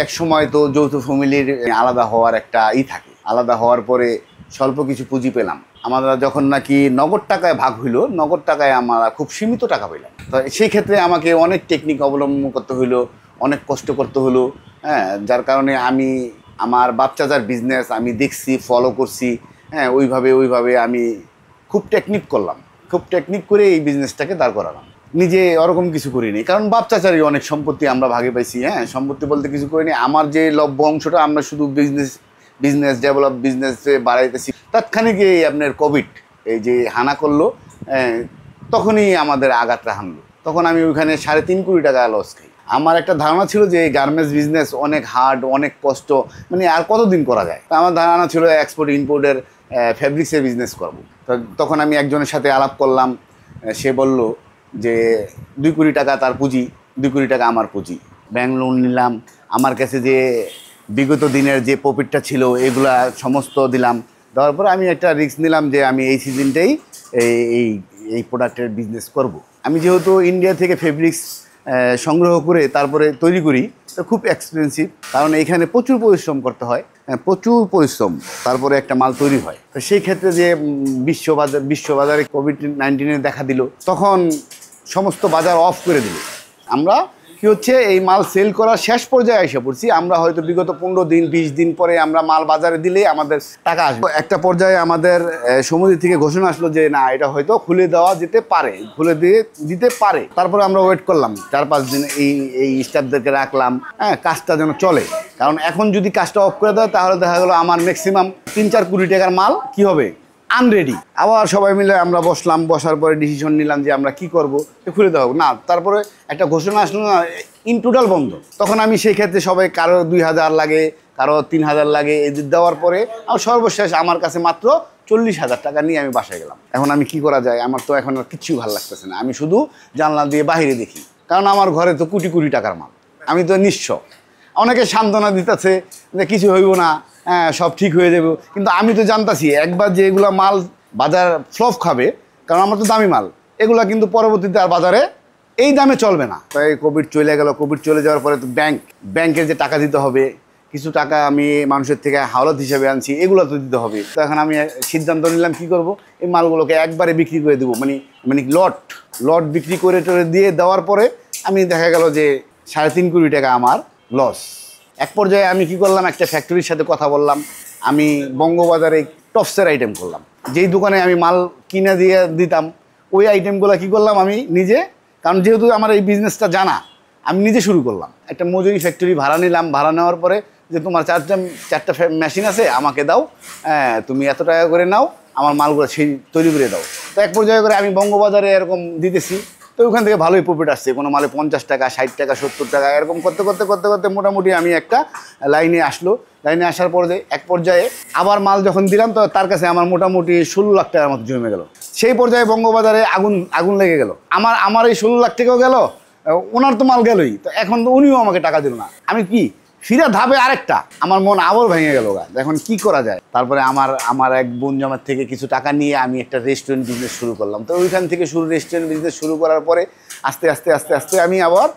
এক সময় তো যৌথ ফ্যামিলির আলাদা হওয়ার একটা থাকে, আলাদা হওয়ার পরে স্বল্প কিছু পুঁজি পেলাম। আমরা যখন নাকি নগদ টাকায় ভাগ হইলো, নগদ টাকায় আমরা খুব সীমিত টাকা পেলাম। তো সেই ক্ষেত্রে আমাকে অনেক টেকনিক অবলম্বন করতে হইলো, অনেক কষ্ট করতে হলো। হ্যাঁ, যার কারণে আমি আমার বাচ্চাদের বিজনেস আমি দেখছি, ফলো করছি। হ্যাঁ, ওইভাবে আমি খুব টেকনিক করলাম, খুব টেকনিক করে এই বিজনেসটাকে দাঁড় করালাম। নিজে ওরকম কিছু করিনি, কারণ বাপ চাচারই অনেক সম্পত্তি আমরা ভাগে পাইছি। হ্যাঁ, সম্পত্তি বলতে কিছু করিনি। আমার যে লভ্য অংশটা আমরা শুধু বিজনেস ডেভেলপ, বিজনেসে বাড়াইতেছি। তাৎক্ষণিক এই আপনার কোভিড এই যে হানা করলো, তখনই আমাদের আঘাতটা হানলো। তখন আমি ওইখানে 3.5 কোটি টাকা লস খাই। আমার একটা ধারণা ছিল যে গার্মেন্টস বিজনেস অনেক হার্ড, অনেক কষ্ট, মানে আর কতদিন করা যায়। তো আমার ধারণা ছিল এক্সপোর্ট ইম্পোর্টের ফ্যাব্রিক্সের বিজনেস করব। তখন আমি একজনের সাথে আলাপ করলাম। সে বলল যে 2 কোটি টাকা তার পুঁজি, 2 কোটি টাকা আমার পুঁজি। ব্যাংক লোন নিলাম। আমার কাছে যে বিগত দিনের যে প্রফিটটা ছিল এগুলা সমস্ত দিলাম। দেওয়ার পরে আমি একটা রিস্ক নিলাম যে আমি এই সিজনটাই এই প্রোডাক্টের বিজনেস করব। আমি যেহেতু ইন্ডিয়া থেকে ফেব্রিক্স সংগ্রহ করে তারপরে তৈরি করি, তো খুব এক্সপেন্সিভ, কারণ এইখানে প্রচুর পরিশ্রম করতে হয়, প্রচুর পরিশ্রম, তারপরে একটা মাল তৈরি হয়। তো সেই ক্ষেত্রে যে বিশ্ববাজারে কোভিড-19 দেখা দিল, তখন সমস্ত বাজার অফ করে দিল। আমরা কি হচ্ছে, এই মাল সেল করার শেষ পর্যায়ে এসে পড়ছি। আমরা হয়তো বিগত 15 দিন 20 দিন পরে আমরা মাল বাজারে দিলে আমাদের টাকা আসবে। একটা পর্যায়ে আমাদের সমিতি থেকে ঘোষণা আসলো যে না, এটা হয়তো খুলে দেওয়া যেতে পারে, খুলে দিতে পারে। তারপরে আমরা ওয়েট করলাম 4-5 দিন, এই স্টাফদেরকে রাখলাম, হ্যাঁ, কাজটা যেন চলে। কারণ এখন যদি কাজটা অফ করে দেয় তাহলে দেখা গেলো আমার ম্যাক্সিমাম 3-4 কোটি টাকার মাল কি হবে, আনরেডি। আবার সবাই মিলে আমরা বসলাম, বসার পরে ডিসিশন নিলাম যে আমরা কি করব, খুলে দেওয়া হোক না। তারপরে একটা ঘোষণা আসলো না, ইন টোটাল বন্ধ। তখন আমি সেই ক্ষেত্রে সবাই কারো 2,000 লাগে, কারো 3,000 লাগে, এই দেওয়ার পরে আর সর্বশেষ আমার কাছে মাত্র 40,000 টাকা নিয়ে আমি বাসায় গেলাম। এখন আমি কি করা যায়, আমার তো এখন আর কিচ্ছু ভালো লাগতেছে না। আমি শুধু জানলা দিয়ে বাইরে দেখি, কারণ আমার ঘরে তো কোটি কোটি টাকার মাল, আমি তো নিঃস্ব। অনেকে সান্ত্বনা দিতেছে যে কিছু হইব না, হ্যাঁ, সব ঠিক হয়ে যাবে। কিন্তু আমি তো জানতাছি একবার যে এগুলা মাল বাজার ফ্লপ খাবে, কারণ আমার তো দামি মাল, এগুলা কিন্তু পরবর্তীতে আর বাজারে এই দামে চলবে না। তাই কোভিড চলে গেল। কোভিড চলে যাওয়ার পরে তো ব্যাংকের যে টাকা দিতে হবে, কিছু টাকা আমি মানুষের থেকে হাওলাত হিসাবে আনছি, এগুলো তো দিতে হবে। তো এখন আমি সিদ্ধান্ত নিলাম কি করব, এই মালগুলোকে একবারে বিক্রি করে দেবো, মানে লট বিক্রি করে দিয়ে দেওয়ার পরে আমি দেখা গেল যে 3.5 কোটি টাকা আমার লস। এক পর্যায়ে আমি কি করলাম, একটা ফ্যাক্টরির সাথে কথা বললাম। আমি বঙ্গবাজারে টপসের আইটেম করলাম। যেই দোকানে আমি মাল কিনে দিয়ে দিতাম, ওই আইটেমগুলো কি করলাম আমি নিজে, কারণ যেহেতু আমার এই বিজনেসটা জানা, আমি নিজে শুরু করলাম। একটা মজুরি ফ্যাক্টরি ভাড়া নিলাম। ভাড়া নেওয়ার পরে যে তোমার চারটা মেশিন আছে, আমাকে দাও, হ্যাঁ, তুমি এত টাকা করে নাও, আমার মালগুলো সেই তৈরি করে দাও। তো এক পর্যায়ে করে আমি বঙ্গবাজারে এরকম দিতেছি। তো ওখান থেকে ভালোই প্রফিট আসছে। কোনো মালে 50 টাকা, 60 টাকা, 70 টাকা, এরকম করতে করতে মোটামুটি আমি একটা লাইনে আসার পরে এক পর্যায়ে আবার মাল যখন দিলাম, তো তার কাছে আমার মোটামুটি 16 লাখ টাকার মতো জমে গেল। সেই পর্যায়ে বঙ্গবাজারে আগুন লেগে গেল। আমার এই 16 লাখ টাকাও গেল, ওনার তো মাল গেলই। তো এখন তো উনিও আমাকে টাকা দিল না। আমি কি ফিরে ধাপে আরেকটা, আমার মন আবার ভেঙে গেল। এখন কি করা যায়? তারপরে আমার এক বোন জমার থেকে কিছু টাকা নিয়ে আমি একটা রেস্টুরেন্ট বিজনেস শুরু করলাম। তো ওইখান থেকে রেস্টুরেন্ট বিজনেস শুরু করার পরে আস্তে আস্তে আমি আবার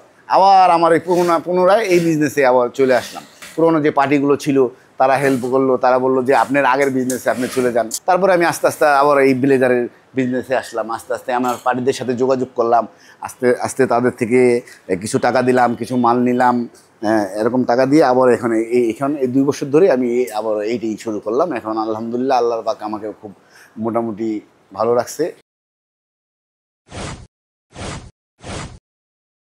আমার এই পুনরায় এই বিজনেসে আবার চলে আসলাম। পুরোনো যে পার্টিগুলো ছিল তারা হেল্প করলো, তারা বললো যে আপনার আগের বিজনেসে আপনি চলে যান। তারপরে আমি আস্তে আবার এই ব্লেজারের বিজনেসে আসলাম। আস্তে আমার পার্টিদের সাথে যোগাযোগ করলাম। আস্তে তাদের থেকে কিছু টাকা দিলাম, কিছু মাল নিলাম, এরকম টাকা দিয়ে আবার এখানে এই 2 বছর ধরে আমি আবার এইটাই শুরু করলাম। এখন আলহামদুলিল্লাহ আল্লাহর পাক আমাকে খুব মোটামুটি ভালো রাখছে।